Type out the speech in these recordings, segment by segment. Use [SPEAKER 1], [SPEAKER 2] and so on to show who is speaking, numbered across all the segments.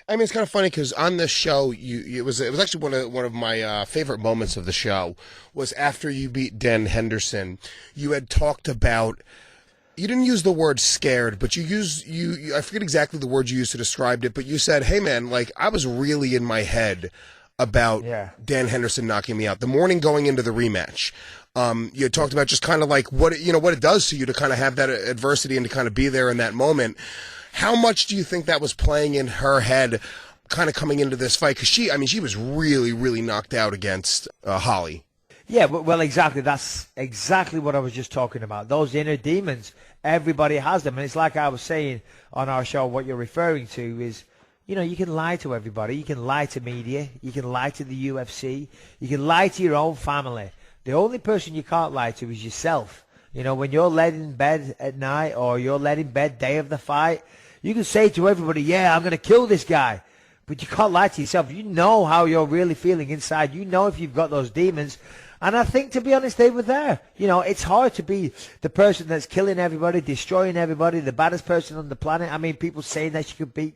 [SPEAKER 1] I mean, it's kind of funny because on this show, it was actually one of my favorite moments of the show was after you beat Dan Henderson. You had talked about, you didn't use the word scared, but I forget exactly the words you used to describe it, but you said, "Hey man, like I was really in my head about
[SPEAKER 2] Yeah.
[SPEAKER 1] Dan Henderson knocking me out the morning going into the rematch." You had talked about just kind of like what it does to you to kind of have that adversity and to kind of be there in that moment. How much do you think that was playing in her head, kind of coming into this fight? Because she was really, really knocked out against Holly.
[SPEAKER 2] Yeah, well, exactly. That's exactly what I was just talking about. Those inner demons, everybody has them. And it's like I was saying on our show, what you're referring to is, you can lie to everybody. You can lie to media. You can lie to the UFC. You can lie to your own family. The only person you can't lie to is yourself. When you're laid in bed at night or you're laid in bed day of the fight, you can say to everybody, yeah, I'm going to kill this guy. But you can't lie to yourself. You know how you're really feeling inside. You know if you've got those demons. And I think, to be honest, they were there. It's hard to be the person that's killing everybody, destroying everybody, the baddest person on the planet. I mean, people saying that she could beat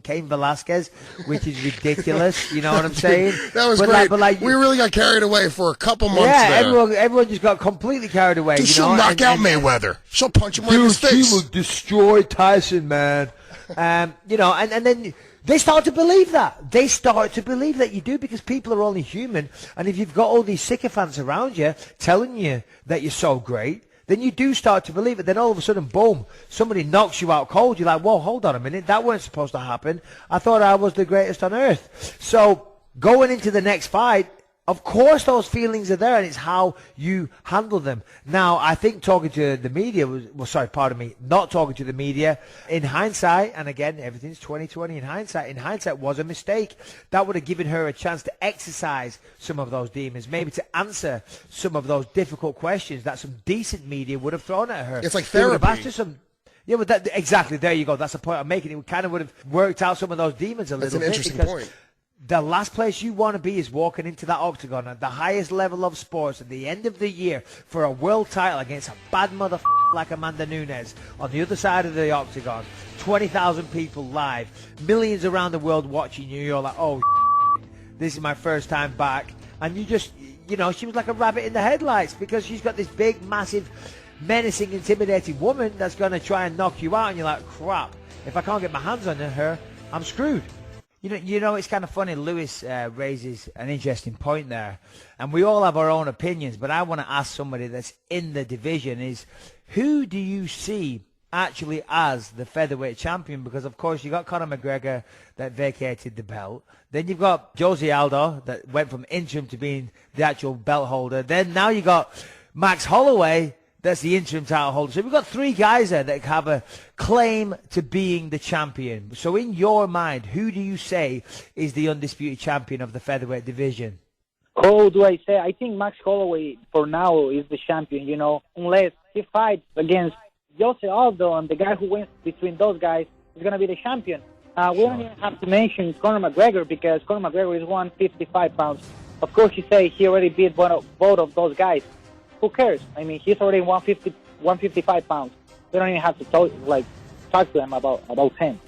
[SPEAKER 2] Cain Velasquez, which is ridiculous. You know what I'm saying?
[SPEAKER 1] That was great. We really got carried away for a couple months there.
[SPEAKER 2] Everyone just got completely carried away.
[SPEAKER 1] Dude, she'll knock out Mayweather. She'll punch him right in his face.
[SPEAKER 2] She will destroy Tyson, man. And then they start to believe that. They start to believe that you do, because people are only human. And if you've got all these sycophants around you telling you that you're so great, then you do start to believe it. Then all of a sudden, boom, somebody knocks you out cold. You're like, whoa, hold on a minute. That weren't supposed to happen. I thought I was the greatest on earth. So going into the next fight, of course those feelings are there, and it's how you handle them. Now, I think talking to the media not talking to the media in hindsight, and again, everything's 2020 in hindsight was a mistake. That would have given her a chance to exercise some of those demons, maybe to answer some of those difficult questions that some decent media would have thrown at her.
[SPEAKER 1] It's like
[SPEAKER 2] They would have
[SPEAKER 1] therapy.
[SPEAKER 2] asked her some. Yeah, but exactly, there you go. That's the point I'm making. It kind of would have worked out some of those demons a little bit.
[SPEAKER 1] That's an interesting point.
[SPEAKER 2] The last place you want to be is walking into that octagon at the highest level of sports at the end of the year for a world title against a bad motherfucker like Amanda Nunes on the other side of the octagon. 20,000 people live, millions around the world watching you. You're like, oh, this is my first time back. And you just, she was like a rabbit in the headlights, because she's got this big, massive, menacing, intimidating woman that's going to try and knock you out. And you're like, crap, if I can't get my hands on her, I'm screwed. It's kind of funny. Lewis raises an interesting point there, and we all have our own opinions. But I want to ask somebody that's in the division: is who do you see actually as the featherweight champion? Because of course you got Conor McGregor that vacated the belt. Then you've got Jose Aldo that went from interim to being the actual belt holder. Then now you got Max Holloway. That's the interim title holder. So we've got three guys there that have a claim to being the champion. So in your mind, who do you say is the undisputed champion of the featherweight division?
[SPEAKER 3] Who do I say? I think Max Holloway, for now, is the champion, unless he fights against Jose Aldo, and the guy who wins between those guys is going to be the champion. We don't even have to mention Conor McGregor, because Conor McGregor is 155 pounds. Of course, you say he already beat both of those guys. Who cares? I mean, he's already 155 pounds. We don't even have to talk to him about him.